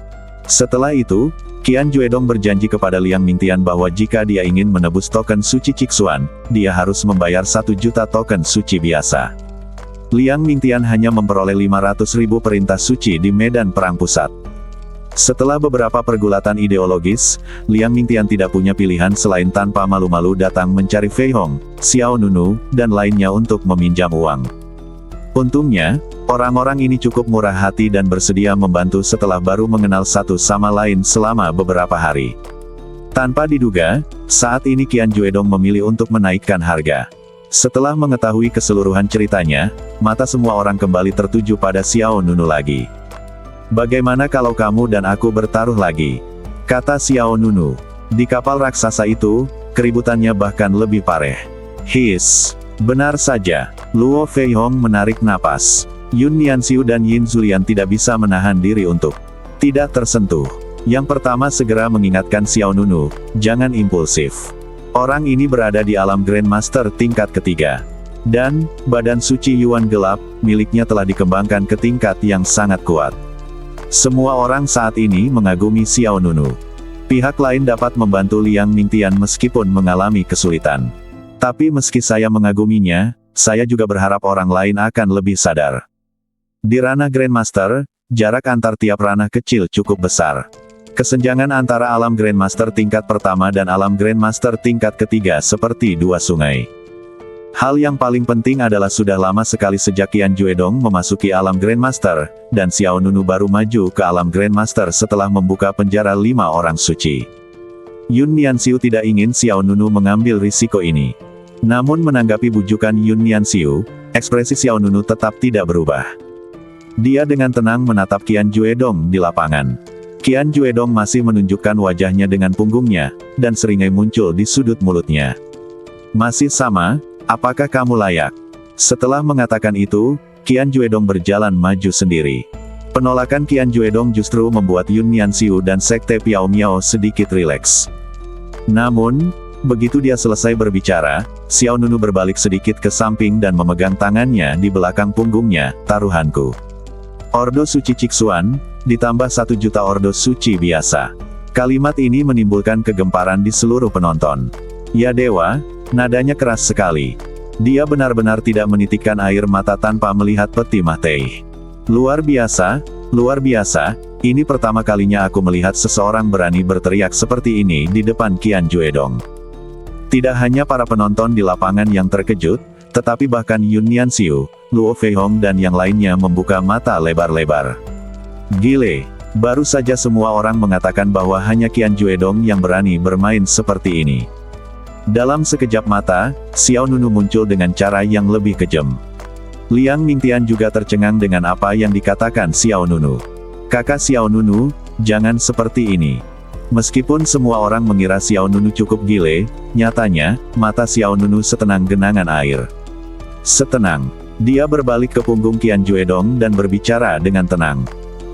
Setelah itu, Qian Juedong berjanji kepada Liang Mingtian bahwa jika dia ingin menebus token suci Cixuan, dia harus membayar 1 juta token suci biasa. Liang Mingtian hanya memperoleh 500.000 perintah suci di medan perang pusat. Setelah beberapa pergulatan ideologis, Liang Mingtian tidak punya pilihan selain tanpa malu-malu datang mencari Fei Hong, Xiao Nunu, dan lainnya untuk meminjam uang. Untungnya, orang-orang ini cukup murah hati dan bersedia membantu setelah baru mengenal satu sama lain selama beberapa hari. Tanpa diduga, saat ini Qian Juedong memilih untuk menaikkan harga. Setelah mengetahui keseluruhan ceritanya, mata semua orang kembali tertuju pada Xiao Nunu lagi. "Bagaimana kalau kamu dan aku bertaruh lagi?" kata Xiao Nunu. Di kapal raksasa itu, keributannya bahkan lebih parah. "His." Benar saja. Luo Fei Hong menarik napas. Yun Nianxiu dan Yin Zulian tidak bisa menahan diri untuk tidak tersentuh. Yang pertama segera mengingatkan Xiao Nunu, "Jangan impulsif. Orang ini berada di alam Grandmaster tingkat ketiga. Dan, badan suci Yuan gelap, miliknya telah dikembangkan ke tingkat yang sangat kuat." Semua orang saat ini mengagumi Xiao Nunu. Pihak lain dapat membantu Liang Mingtian meskipun mengalami kesulitan. Tapi meski saya mengaguminya, saya juga berharap orang lain akan lebih sadar. Di ranah Grandmaster, jarak antar tiap ranah kecil cukup besar. Kesenjangan antara alam Grandmaster tingkat pertama dan alam Grandmaster tingkat ketiga seperti dua sungai. Hal yang paling penting adalah sudah lama sekali sejak Qian Juedong memasuki alam Grandmaster, dan Xiao Nunu baru maju ke alam Grandmaster setelah membuka penjara 5 orang suci. Yun Nianxiu tidak ingin Xiao Nunu mengambil risiko ini. Namun menanggapi bujukan Yun Nianxiu, ekspresi Xiao Nunu tetap tidak berubah. Dia dengan tenang menatap Qian Juedong di lapangan. Qian Juedong masih menunjukkan wajahnya dengan punggungnya, dan seringai muncul di sudut mulutnya. "Masih sama, apakah kamu layak?" Setelah mengatakan itu, Qian Juedong berjalan maju sendiri. Penolakan Qian Juedong justru membuat Yun Nianxiu dan Sekte Piao Miao sedikit rileks. Namun, begitu dia selesai berbicara, Xiao Nunu berbalik sedikit ke samping dan memegang tangannya di belakang punggungnya, taruhanku. Ordo Suci Cixuan, ditambah 1 juta Ordo Suci biasa. Kalimat ini menimbulkan kegemparan di seluruh penonton. Ya dewa, nadanya keras sekali. Dia benar-benar tidak menitikkan air mata tanpa melihat peti mati. Luar biasa, ini pertama kalinya aku melihat seseorang berani berteriak seperti ini di depan Qian Juedong. Tidak hanya para penonton di lapangan yang terkejut, tetapi bahkan Yun Nianxiu, Luo Feihong dan yang lainnya membuka mata lebar-lebar. Gile, baru saja semua orang mengatakan bahwa hanya Qian Juedong yang berani bermain seperti ini. Dalam sekejap mata, Xiao Nunu muncul dengan cara yang lebih kejam. Liang Mingtian juga tercengang dengan apa yang dikatakan Xiao Nunu. Kakak Xiao Nunu, jangan seperti ini. Meskipun semua orang mengira Xiao Nunu cukup gile, nyatanya, mata Xiao Nunu setenang genangan air. Setenang. Dia berbalik ke punggung Qian Juedong dan berbicara dengan tenang.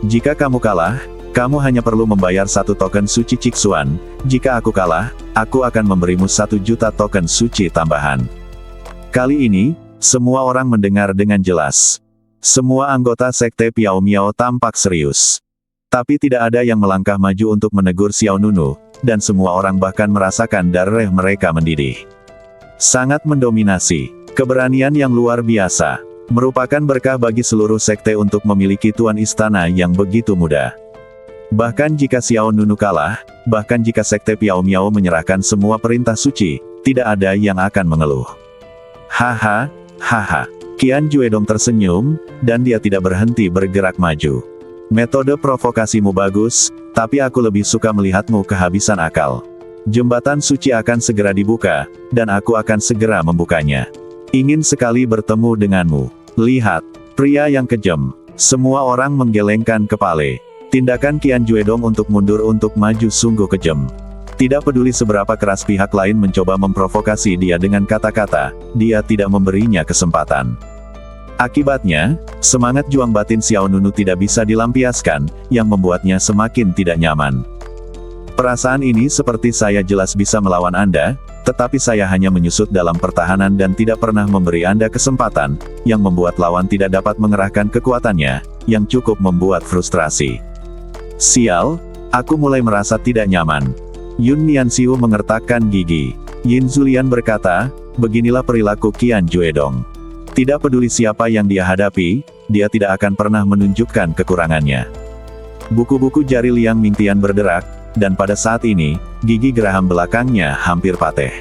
Jika kamu kalah, kamu hanya perlu membayar 1 token suci Cixuan. Jika aku kalah, aku akan memberimu 1 juta token suci tambahan. Kali ini, semua orang mendengar dengan jelas. Semua anggota Sekte Piao Miao tampak serius. Tapi tidak ada yang melangkah maju untuk menegur Xiao Nunu, dan semua orang bahkan merasakan darah mereka mendidih. Sangat mendominasi. Keberanian yang luar biasa. Merupakan berkah bagi seluruh sekte untuk memiliki tuan istana yang begitu muda. Bahkan jika Xiao Nunu kalah, bahkan jika Sekte Piao Miao menyerahkan semua perintah suci, tidak ada yang akan mengeluh. Haha. Qian Juedong tersenyum, dan dia tidak berhenti bergerak maju. Metode provokasimu bagus, tapi aku lebih suka melihatmu kehabisan akal. Jembatan suci akan segera dibuka, dan aku akan segera membukanya. Ingin sekali bertemu denganmu. Lihat, pria yang kejam. Semua orang menggelengkan kepala. Tindakan Qian Juedong untuk mundur untuk maju sungguh kejam. Tidak peduli seberapa keras pihak lain mencoba memprovokasi dia dengan kata-kata, dia tidak memberinya kesempatan. Akibatnya, semangat juang batin Xiao Nunu tidak bisa dilampiaskan, yang membuatnya semakin tidak nyaman. Perasaan ini seperti saya jelas bisa melawan Anda, tetapi saya hanya menyusut dalam pertahanan dan tidak pernah memberi Anda kesempatan, yang membuat lawan tidak dapat mengerahkan kekuatannya, yang cukup membuat frustrasi. Sial, aku mulai merasa tidak nyaman. Yun Nianxiu mengertakkan gigi. Yin Zulian berkata, beginilah perilaku Qian Juedong. Tidak peduli siapa yang dia hadapi, dia tidak akan pernah menunjukkan kekurangannya. Buku-buku jari Liang Mingtian berderak, dan pada saat ini, gigi geraham belakangnya hampir patah.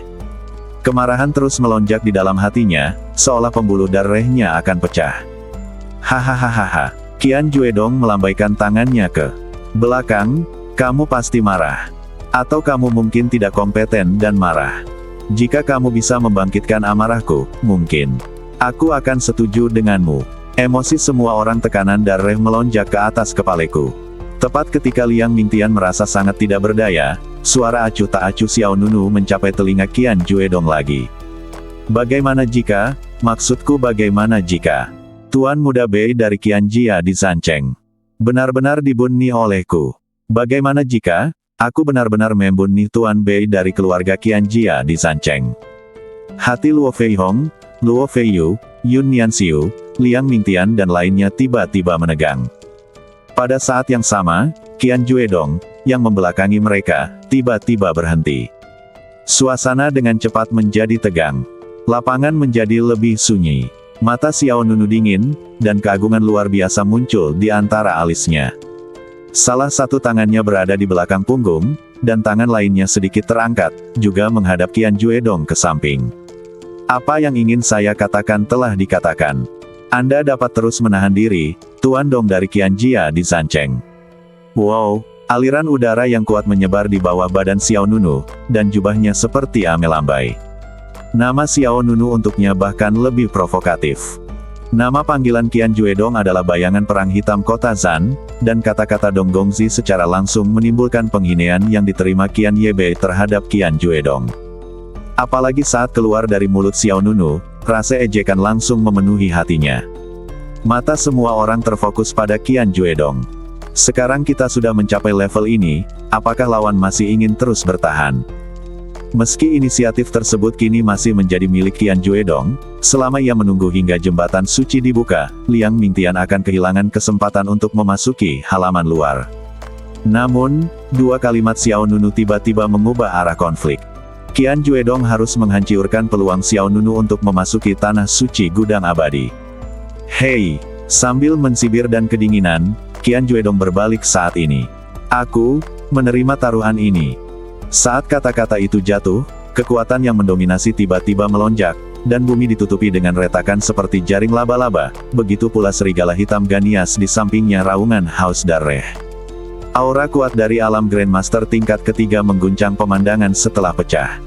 Kemarahan terus melonjak di dalam hatinya, seolah pembuluh darahnya akan pecah. Hahaha. Qian Juedong melambaikan tangannya ke belakang, kamu pasti marah. Atau kamu mungkin tidak kompeten dan marah. Jika kamu bisa membangkitkan amarahku, mungkin aku akan setuju denganmu. Emosi semua orang tekanan darah melonjak ke atas kepalaku. Tepat ketika Liang Mingtian merasa sangat tidak berdaya, suara acuh tak acuh Xiao Nunu mencapai telinga Qian Juedong lagi. Bagaimana jika, maksudku bagaimana jika, Tuan Muda Bei dari Qian Jia di Zancheng benar-benar dibunuh olehku? Bagaimana jika, aku benar-benar membunuh Tuan Bei dari keluarga Qian Jia di Zancheng? Hati Luo Feihong, Luo Feiyu, Yun Nianxiu, Liang Mingtian dan lainnya tiba-tiba menegang. Pada saat yang sama, Qian Juedong, yang membelakangi mereka, tiba-tiba berhenti. Suasana dengan cepat menjadi tegang. Lapangan menjadi lebih sunyi. Mata Xiao Nunu dingin, dan keagungan luar biasa muncul di antara alisnya. Salah satu tangannya berada di belakang punggung, dan tangan lainnya sedikit terangkat, juga menghadap Qian Juedong ke samping. Apa yang ingin saya katakan telah dikatakan. Anda dapat terus menahan diri, Tuan Dong dari Qian Jia di Zancheng. Wow, aliran udara yang kuat menyebar di bawah badan Xiao Nunu, dan jubahnya seperti amelambai. Nama Xiao Nunu untuknya bahkan lebih provokatif. Nama panggilan Qian Juedong adalah bayangan perang hitam kota Zan, dan kata-kata Dong Gongzi secara langsung menimbulkan penghinaan yang diterima Qian Yebei terhadap Qian Juedong. Apalagi saat keluar dari mulut Xiao Nunu, rasa ejekan langsung memenuhi hatinya. Mata semua orang terfokus pada Qian Juedong. Sekarang kita sudah mencapai level ini, apakah lawan masih ingin terus bertahan? Meski inisiatif tersebut kini masih menjadi milik Qian Juedong, selama ia menunggu hingga jembatan suci dibuka, Liang Mingtian akan kehilangan kesempatan untuk memasuki halaman luar. Namun, dua kalimat Xiao Nunu tiba-tiba mengubah arah konflik. Qian Juedong harus menghancurkan peluang Xiao Nunu untuk memasuki tanah suci gudang abadi. Hei, sambil mensibir dan kedinginan, Qian Juedong berbalik saat ini. Aku menerima taruhan ini. Saat kata-kata itu jatuh, kekuatan yang mendominasi tiba-tiba melonjak, dan bumi ditutupi dengan retakan seperti jaring laba-laba, begitu pula serigala hitam Ganias di sampingnya raungan haus darah. Aura kuat dari alam Grandmaster tingkat ketiga mengguncang pemandangan setelah pecah.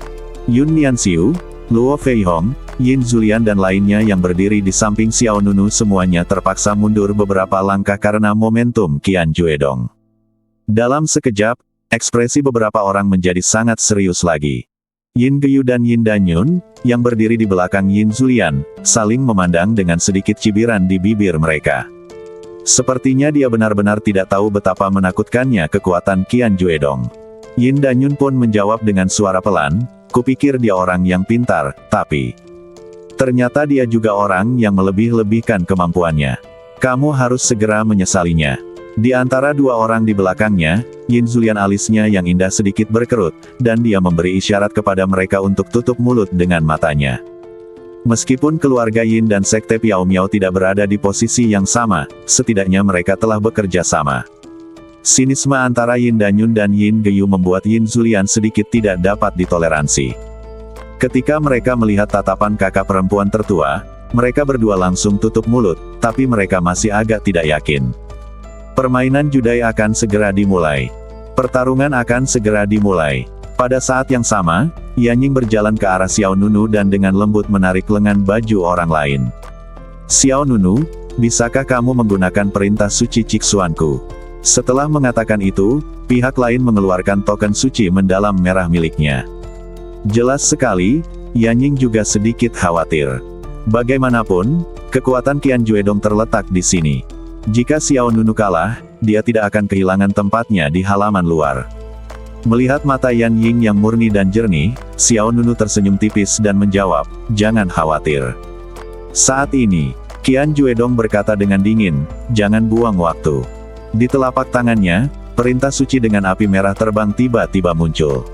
Yun Nianxiu, Luo Feihong, Yin Zulian dan lainnya yang berdiri di samping Xiao Nunu semuanya terpaksa mundur beberapa langkah karena momentum Qian Juedong. Dalam sekejap, ekspresi beberapa orang menjadi sangat serius lagi. Yin Geyu dan Yin Danyun, yang berdiri di belakang Yin Zulian, saling memandang dengan sedikit cibiran di bibir mereka. Sepertinya dia benar-benar tidak tahu betapa menakutkannya kekuatan Qian Juedong. Yin Danyun pun menjawab dengan suara pelan, kupikir dia orang yang pintar, tapi ternyata dia juga orang yang melebih-lebihkan kemampuannya. Kamu harus segera menyesalinya. Di antara dua orang di belakangnya, Yin Zulian alisnya yang indah sedikit berkerut, dan dia memberi isyarat kepada mereka untuk tutup mulut dengan matanya. Meskipun keluarga Yin dan Sekte Piao Miao tidak berada di posisi yang sama, setidaknya mereka telah bekerja sama. Sinisme antara Yin Danyun dan Yin Geyu membuat Yin Zulian sedikit tidak dapat ditoleransi. Ketika mereka melihat tatapan kakak perempuan tertua, mereka berdua langsung tutup mulut, tapi mereka masih agak tidak yakin. Permainan judai akan segera dimulai. Pertarungan akan segera dimulai. Pada saat yang sama, Yanying berjalan ke arah Xiao Nunu dan dengan lembut menarik lengan baju orang lain. Xiao Nunu, bisakah kamu menggunakan perintah suci Ciksuanku? Setelah mengatakan itu, pihak lain mengeluarkan token suci mendalam merah miliknya. Jelas sekali, Yanying juga sedikit khawatir. Bagaimanapun, kekuatan Qian Juedong terletak di sini. Jika Xiao Nunu kalah, dia tidak akan kehilangan tempatnya di halaman luar. Melihat mata Yanying yang murni dan jernih, Xiao Nunu tersenyum tipis dan menjawab, jangan khawatir. Saat ini, Qian Juedong berkata dengan dingin, jangan buang waktu. Di telapak tangannya, perintah suci dengan api merah terbang tiba-tiba muncul.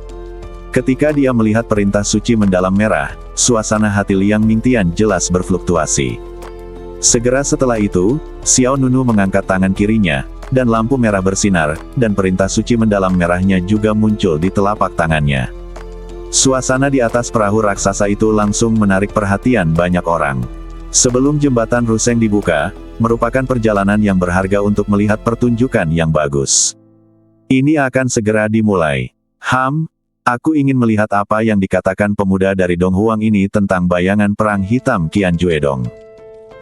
Ketika dia melihat perintah suci mendalam merah, suasana hati Liang Mingtian jelas berfluktuasi. Segera setelah itu, Xiao Nunu mengangkat tangan kirinya, dan lampu merah bersinar, dan perintah suci mendalam merahnya juga muncul di telapak tangannya. Suasana di atas perahu raksasa itu langsung menarik perhatian banyak orang. Sebelum jembatan Ruseng dibuka, merupakan perjalanan yang berharga untuk melihat pertunjukan yang bagus. Ini akan segera dimulai. Aku ingin melihat apa yang dikatakan pemuda dari Donghuang ini tentang bayangan perang hitam Qian Juedong.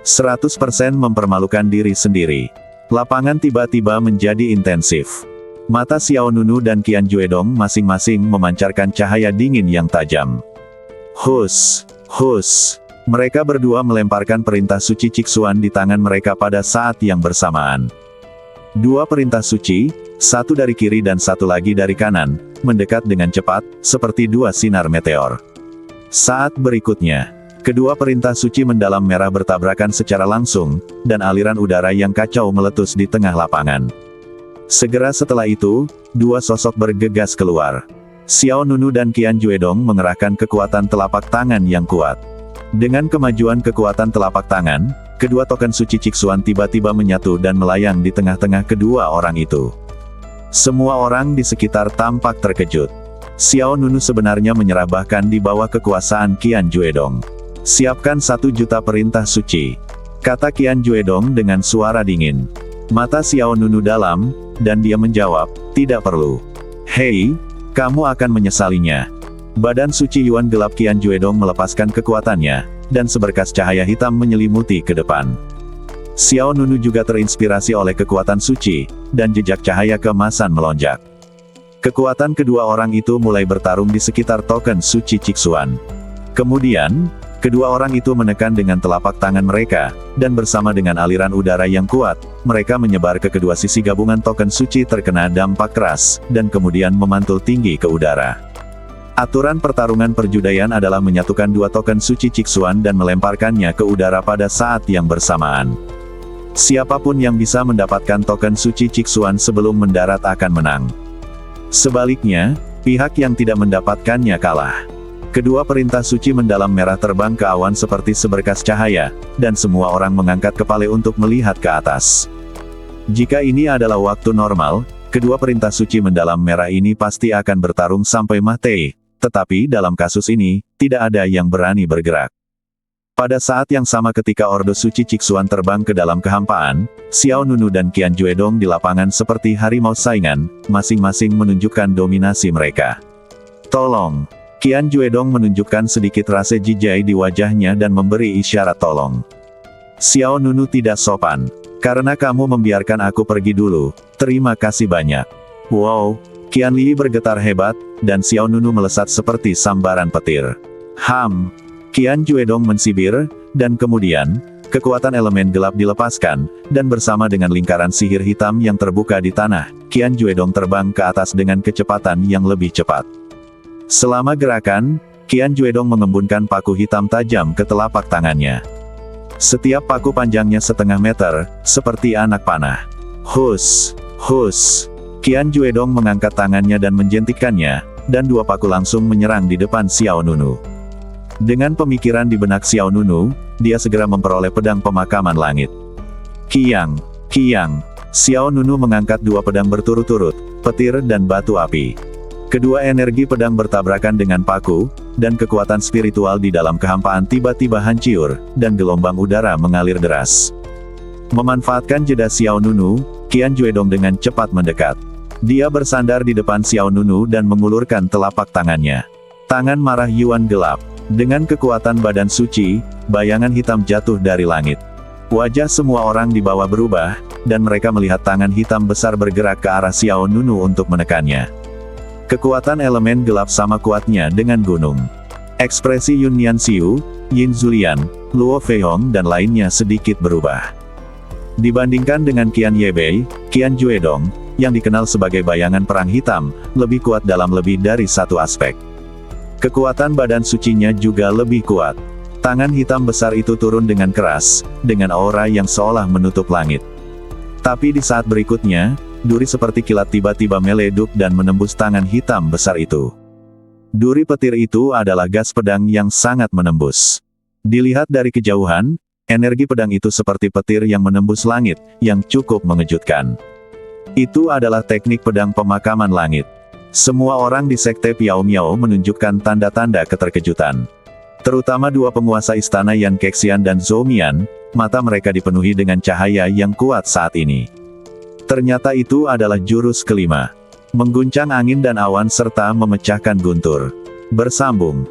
100% mempermalukan diri sendiri. Lapangan tiba-tiba menjadi intensif. Mata Xiao Nunu dan Qian Juedong masing-masing memancarkan cahaya dingin yang tajam. Hus. Mereka berdua melemparkan perintah suci Ciksuan di tangan mereka pada saat yang bersamaan. Dua perintah suci, satu dari kiri dan satu lagi dari kanan, mendekat dengan cepat, seperti dua sinar meteor. Saat berikutnya, kedua perintah suci mendalam merah bertabrakan secara langsung, dan aliran udara yang kacau meletus di tengah lapangan. Segera setelah itu, dua sosok bergegas keluar. Xiao Nunu dan Qian Juedong mengerahkan kekuatan telapak tangan yang kuat. Dengan kemajuan kekuatan telapak tangan, kedua token suci Ciksuan tiba-tiba menyatu dan melayang di tengah-tengah kedua orang itu. Semua orang di sekitar tampak terkejut. Xiao Nunu sebenarnya menyerah bahkan di bawah kekuasaan Qian Juedong. Siapkan 1 juta perintah suci, kata Qian Juedong dengan suara dingin. Mata Xiao Nunu dalam, dan dia menjawab, tidak perlu. Hei, kamu akan menyesalinya. Badan suci Yuan gelap Qian Juedong melepaskan kekuatannya, dan seberkas cahaya hitam menyelimuti ke depan. Xiao Nunu juga terinspirasi oleh kekuatan suci, dan jejak cahaya keemasan melonjak. Kekuatan kedua orang itu mulai bertarung di sekitar token suci Ciksuan. Kemudian, Kedua orang itu menekan dengan telapak tangan mereka, dan bersama dengan aliran udara yang kuat, mereka menyebar ke kedua sisi gabungan token suci terkena dampak keras, dan kemudian memantul tinggi ke udara. Aturan pertarungan perjudaian adalah menyatukan dua token suci Chixuan dan melemparkannya ke udara pada saat yang bersamaan. Siapapun yang bisa mendapatkan token suci Chixuan sebelum mendarat akan menang. Sebaliknya, pihak yang tidak mendapatkannya kalah. Kedua perintah suci mendalam merah terbang ke awan seperti seberkas cahaya, dan semua orang mengangkat kepala untuk melihat ke atas. Jika ini adalah waktu normal, kedua perintah suci mendalam merah ini pasti akan bertarung sampai mati, tetapi dalam kasus ini, tidak ada yang berani bergerak. Pada saat yang sama ketika Ordo Suci Chixuan terbang ke dalam kehampaan, Xiao Nunu dan Qian Juedong di lapangan seperti harimau saingan, masing-masing menunjukkan dominasi mereka. Tolong! Qian Juedong menunjukkan sedikit rasa jijai di wajahnya dan memberi isyarat tolong. Xiao Nunu tidak sopan. Karena kamu membiarkan aku pergi dulu, terima kasih banyak. Wow, Qian Li bergetar hebat, dan Xiao Nunu melesat seperti sambaran petir. Qian Juedong mensibir, dan kemudian, kekuatan elemen gelap dilepaskan, dan bersama dengan lingkaran sihir hitam yang terbuka di tanah, Qian Juedong terbang ke atas dengan kecepatan yang lebih cepat. Selama gerakan, Qian Juedong mengembunkan paku hitam tajam ke telapak tangannya. Setiap paku panjangnya setengah meter, seperti anak panah. Hus! Qian Juedong mengangkat tangannya dan menjentikkannya, dan dua paku langsung menyerang di depan Xiao Nunu. Dengan pemikiran di benak Xiao Nunu, dia segera memperoleh pedang pemakaman langit. Kiang! Xiao Nunu mengangkat dua pedang berturut-turut, petir dan batu api. Kedua energi pedang bertabrakan dengan paku, dan kekuatan spiritual di dalam kehampaan tiba-tiba hancur, dan gelombang udara mengalir deras. Memanfaatkan jeda Xiao Nunu, Qian Juedong dengan cepat mendekat. Dia bersandar di depan Xiao Nunu dan mengulurkan telapak tangannya. Tangan marah Yuan gelap. Dengan kekuatan badan suci, bayangan hitam jatuh dari langit. Wajah semua orang di bawah berubah, dan mereka melihat tangan hitam besar bergerak ke arah Xiao Nunu untuk menekannya. Kekuatan elemen gelap sama kuatnya dengan gunung. Ekspresi Yun Nianxiu, Yin Zulian, Luo Feihong dan lainnya sedikit berubah. Dibandingkan dengan Qian Yebei, Qian Juedong, yang dikenal sebagai bayangan perang hitam, lebih kuat dalam lebih dari satu aspek. Kekuatan badan sucinya juga lebih kuat. Tangan hitam besar itu turun dengan keras, dengan aura yang seolah menutup langit. Tapi di saat berikutnya, duri seperti kilat tiba-tiba meleduk dan menembus tangan hitam besar itu. Duri petir itu adalah gas pedang yang sangat menembus. Dilihat dari kejauhan, energi pedang itu seperti petir yang menembus langit, yang cukup mengejutkan. Itu adalah teknik pedang pemakaman langit. Semua orang di Sekte Piao Miao menunjukkan tanda-tanda keterkejutan. Terutama dua penguasa istana Yan Kexian dan Zhou Mian, mata mereka dipenuhi dengan cahaya yang kuat saat ini. Ternyata itu adalah jurus kelima. Mengguncang angin dan awan serta memecahkan guntur. Bersambung.